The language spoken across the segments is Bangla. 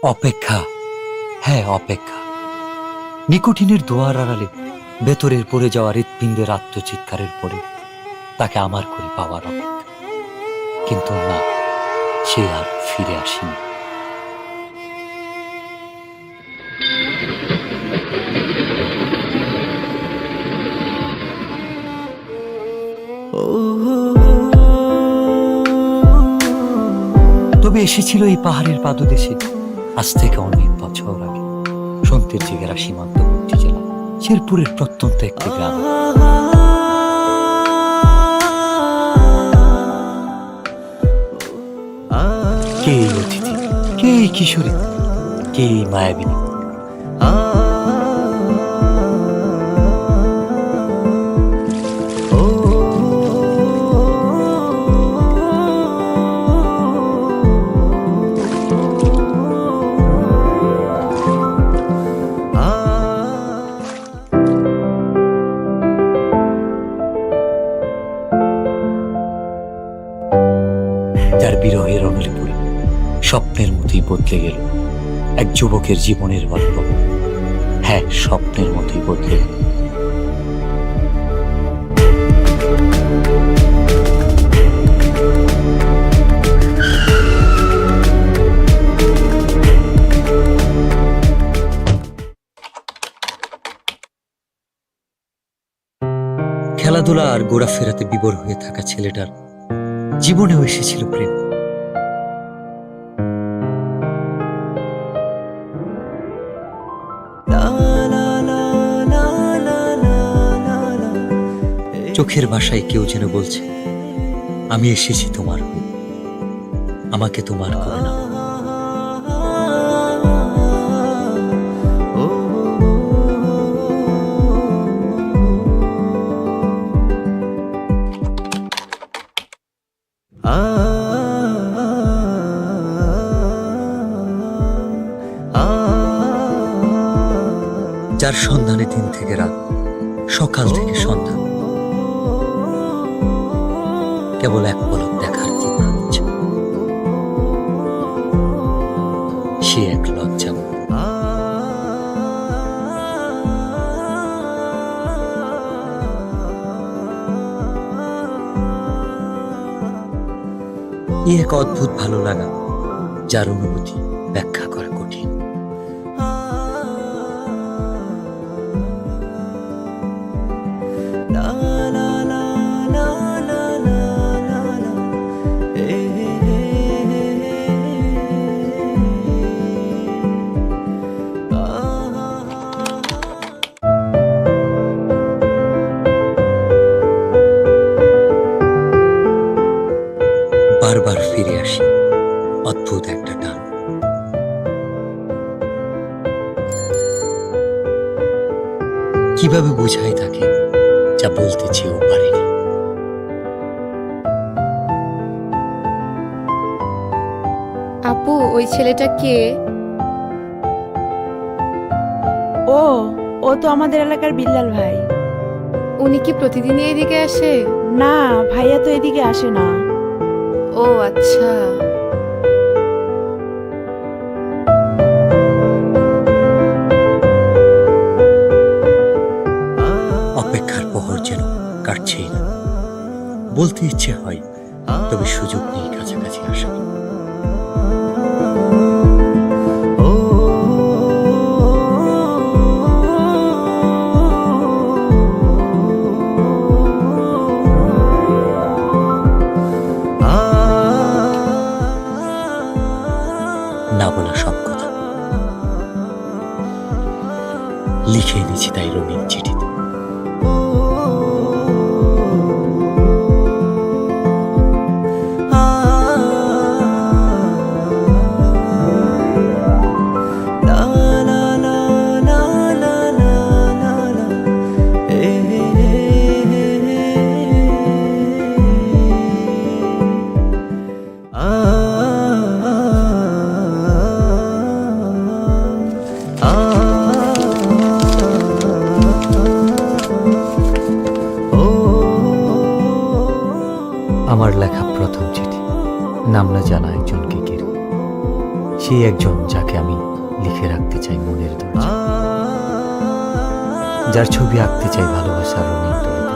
অপেক্ষা, হ্যাঁ অপেক্ষা। নিকোটিনের দোয়ার আড়ালে ভেতরের পড়ে যাওয়া হৃৎপিণ্ডের আত্মচিৎকারের পরে তাকে আমার করে পাওয়ার অপেক্ষা। কিন্তু না, সে আর ফিরে আসেনি। তবে এসেছিল এই পাহাড়ের পাদদেশে আজ থেকে অনেক বছর আগে, সন্তের জেগেরা সীমান্তবর্তী জেলা শেরপুরের প্রত্যন্ত একটি গ্রাম। কে এই অতিথি, কে এই কিশোরী, কে এই মায়াবিনী? যার বিরহের অনলে পড়ে স্বপ্নের মতোই বদলে গেল এক যুবকের জীবনের গল্প। হ্যাঁ, স্বপ্নের মতোই বদলে গেল। খেলাধুলা আর ঘোরাফেরাতে বিভোর হয়ে থাকা ছেলেটার জীবনেও এসেছিল প্রেম। চোখের ভাষায় কেউ যেন বলছে, আমি এসেছি তোমার হয়ে, আমাকে তোমার করে নাও। যার সন্ধানে দিন থেকে রাত, সকাল থেকে সন্ধ্যা, কেবল এক পলক দেখার ইচ্ছা। সে এক লজ্জা। এক অদ্ভুত ভালো লাগা, যার অনুভূতি ব্যাখ্যা করা কঠিন। বারবার ফিরে আসি অদ্ভুত একটা টান। কিভাবে বোঝাই তাকে যা বলতে চেয়েও পারিনি। আপু, ওই ছেলেটা কে? ও ও তো আমাদের এলাকার বিল্লাল ভাই। উনি কি প্রতিদিনই এদিকে আসে? না, ভাইয়া তো এদিকে আসে না। ও আচ্ছা। অপেক্ষার প্রহর যেন কাটছেই না। বলতে ইচ্ছে হয়, তবে সুযোগ নেই কাছাকাছি আসা। না বলা সব কথা লিখে এনেছি তাই রঙিন চিঠিতে। আমার লেখা প্রথম চিঠি, নাম না জানা একজনকে ঘিরে। সেই একজন যাকে আমি লিখে রাখতে চাই মনের দরজা, যার ছবি আঁকতে চাই ভালোবাসার রঙিন তুলিতে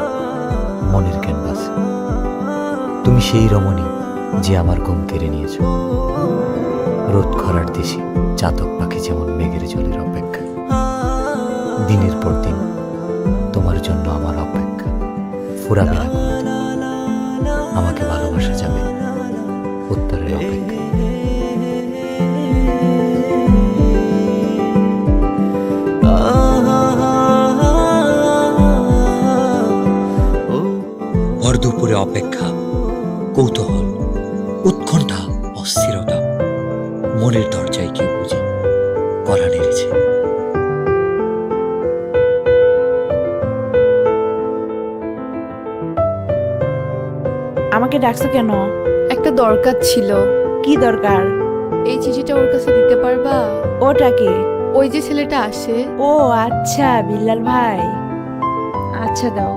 মনের ক্যানভাসে। তুমি সেই রমণী যে আমার ঘুম কেড়ে নিয়েছ, রোদ খরার দেশে চাতক পাখি যেমন মেঘের জলের অপেক্ষা। দিনের পর দিন তোমার জন্য আমার অপেক্ষা ফুরাবে না কোনোদিন। আমাকে ভালোবাসা যাবে উত্তরের অপেক্ষা। ভর দুপুরে অপেক্ষা, কৌতূহল, উৎকণ্ঠা, অস্থিরতা, মনের দরজায় কেউ বুঝি কড়া নেড়েছে। আমাকে ডাকছো কেন? একটা দরকার ছিল। কি দরকার? এই চিঠিটা ওর কাছে দিতে পারবা? ওটাকে? ওই যে ছেলেটা আসে। ও আচ্ছা, বিল্লাল ভাই। আচ্ছা দাও।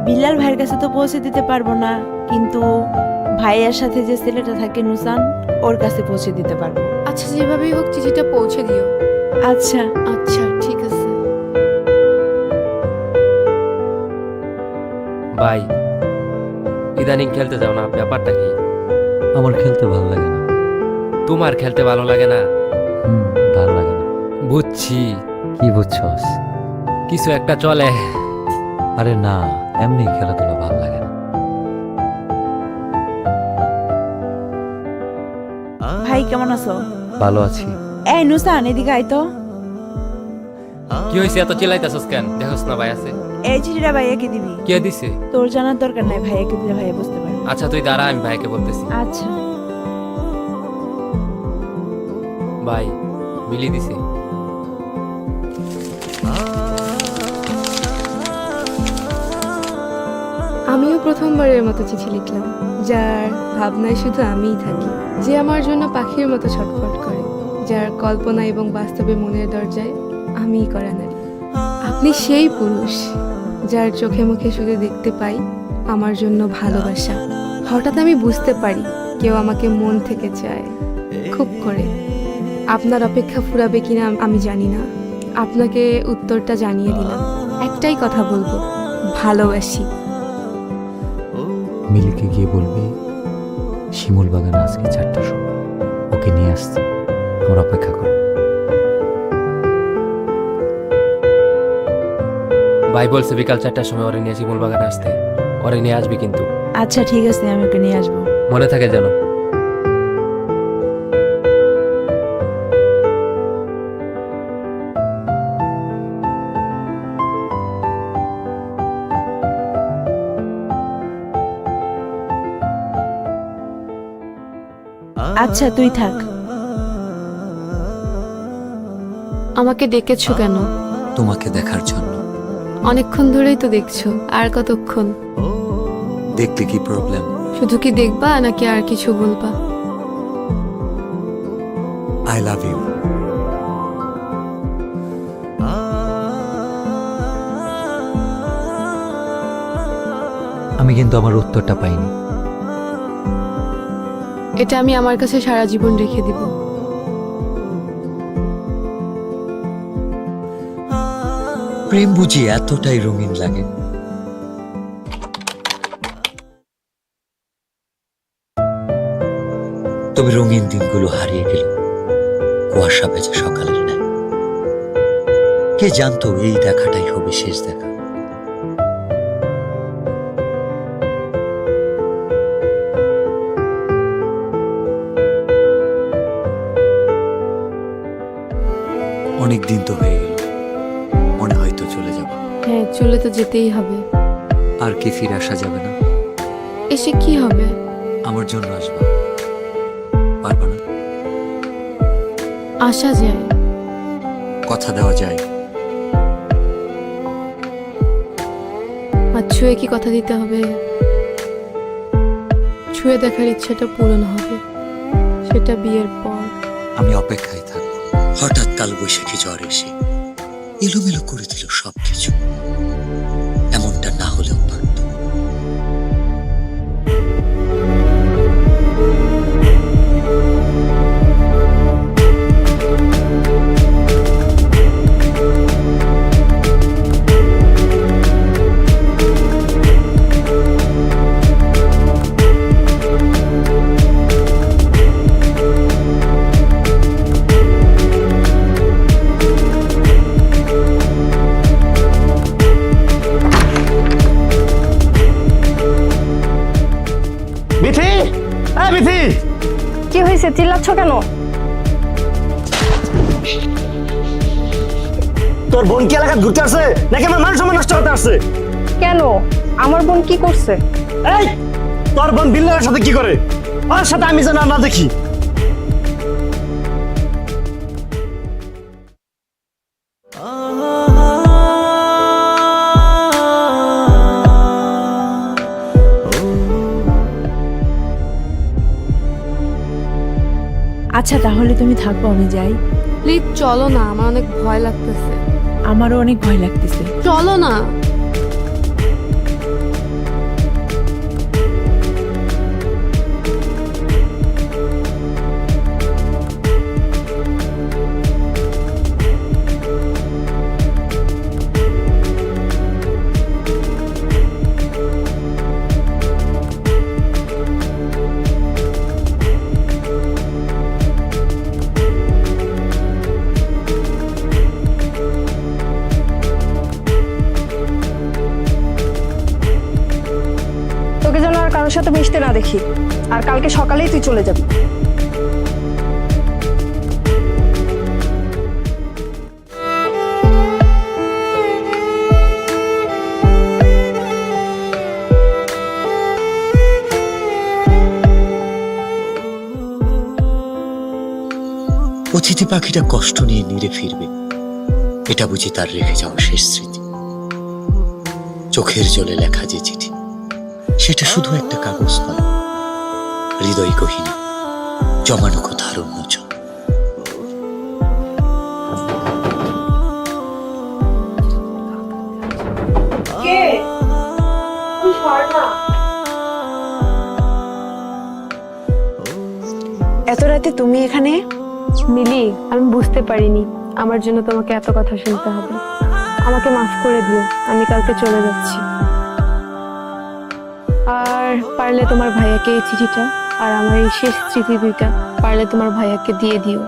বিল্লাল ভাইয়ের কাছে তো পৌঁছে দিতে পারবো না, কিন্তু ভাইয়ের সাথে যে ছেলেটা থাকে নুসান, ওর কাছে পৌঁছে দিতে পারবো। আচ্ছা, যেভাবেই হোক চিঠিটা পৌঁছে দিও। আচ্ছা। আচ্ছা ঠিক আছে। ভাই, ইদানিং খেলতে যাও না, ব্যাপারটা কি? আমার খেলতে ভালো লাগে না। তোমার খেলতে ভালো লাগে না? ভালো লাগে না। বুঝছি, কি বুঝছস? কিছু একটা চলে। আরে না, এমনি খেলাধুলা ভালো লাগে না। ভাই কেমন আছো? ভালো আছি। এই নুসান, এদিকে আয় তো। কি হয়েছে, এত চিল্লাইতেছস কেন? দেখোস না ভাই আছে। এই চিঠিটা ভাইয়াকে দিবি। কে দিছে? তোর জানার দরকার নাই, ভাইয়াকে দিলে ভাইয়া বুঝতে পারে। আচ্ছা তুই দাঁড়া, আমি ভাইকে বলতেছি। আচ্ছা। ভাই, মিলি দিছে। আমিও প্রথমবারের মতো চিঠি লিখলাম, যার ভাবনায় শুধু আমিই থাকি, যে আমার জন্য পাখির মতো ছটফট করে, যার কল্পনা এবং বাস্তবে মনের দরজায় আমিই করা নারী। আপনি সেই পুরুষ যার চোখে মুখে শুধু দেখতে পাই আমার জন্য ভালোবাসা। হঠাৎ আমি বুঝতে পারি কেউ আমাকে মন থেকে চায়, খুব করে। আপনার অপেক্ষা ফুরাবে কিনা আমি জানি না, আপনাকে উত্তরটা জানিয়ে দিলাম। একটাই কথা বলবো, ভালোবাসি। মিলিকে গিয়ে বলবি শিমুল বাগানে আজকে 4টার সময় ওকে নিয়ে আসতে, আমার অপেক্ষা কর। ভাই বলছে বিকাল 4টার সময় ওরে নিয়ে শিমুল বাগানে আসতে। ওরে নিয়ে আসবি কিন্তু। আচ্ছা ঠিক আছে, আমি ওকে নিয়ে আসবো। মনে থাকে যেন। আচ্ছা তুই থাক। আমাকে ডেকেছো কেন? তোমাকে দেখার জন্য। অনেকক্ষণ ধরেই তো দেখছো, আর কতক্ষণ? দেখলে কি প্রবলেম? শুধু কি দেখবা নাকি আর কিছু বলবা? I love you. আমি কিন্তু আমার উত্তরটা পাইনি। এটা আমি আমার কাছে সারা জীবন রেখে দিব। প্রেম বুঝি এতটাই রঙিন লাগে? তবে রঙিন দিনগুলো হারিয়ে গেল কুয়াশা ভেজা সকালের ন্যায়। কে জানতো এই দেখাটাই হবে শেষ দেখা। অনেক দিন তো হয়ে গেল, মনে হয়তো চলে যাব। হ্যাঁ, চলে তো যেতেই হবে। আর কি ফিরে আসা যাবে না? এসে কি হবে? আমার জন্য আসবা, পারবা না? আসা যায়, কথা দেওয়া যায়। আর ছুঁয়ে কি কথা দিতে হবে? ছুঁয়ে দেখার ইচ্ছাটা পূরণ হবে, সেটা বিয়ের পর। আমি অপেক্ষায় থাকবো। হঠাৎ কাল বৈশাখী ঝড় এসে এলোমেলো করে দিল সবকিছু। এমনটা না হলেও পারত। চালাচ্ছ কেন? তোর বোন কি এলাকা ঘুরতে আসছে নাকি আমার মান সম্মান নষ্ট করতে আসছে? কেন? আমার বোন কি করছে? এই তোর বোন বিল্লালের সাথে কি করে? ওর সাথে আমি যেন আর না দেখি। আচ্ছা তাহলে তুমি থাকো, আমি যাই। প্লিজ চলো না, আমার অনেক ভয় লাগতেছে। আমারও অনেক ভয় লাগতেছে। চলো না। তোকে যেন আর কারোর সাথে মিশতে না দেখি। আর কালকে সকালেই তুই চলে যাবি। অতিথি পাখিটা কষ্ট নিয়ে নিরে ফিরবে, এটা বুঝি তার রেখে যাওয়া শেষ স্মৃতি। চোখের জলে লেখা যে চিঠি, সেটা শুধু একটা কাগজ নয়, হৃদয় গহীনে জমানো কথার উন্মোচন। এত রাতে তুমি এখানে? মিলি, আমি বুঝতে পারিনি আমার জন্য তোমাকে এত কথা শুনতে হবে। আমাকে মাফ করে দিও, আমি কালকে চলে যাচ্ছি। আর পারলে তোমার ভাইয়াকে এই চিঠিটা আর আমার এই শেষ স্মৃতি দুইটা পারলে তোমার ভাইয়াকে দিয়ে দিও।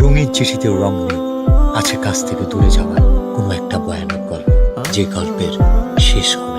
রঙের চিঠিতেও রং নেই, আছে কাছ থেকে দূরে যাওয়ার কোনো একটা ভয়ানক গল্প, যে গল্পের শেষ হবে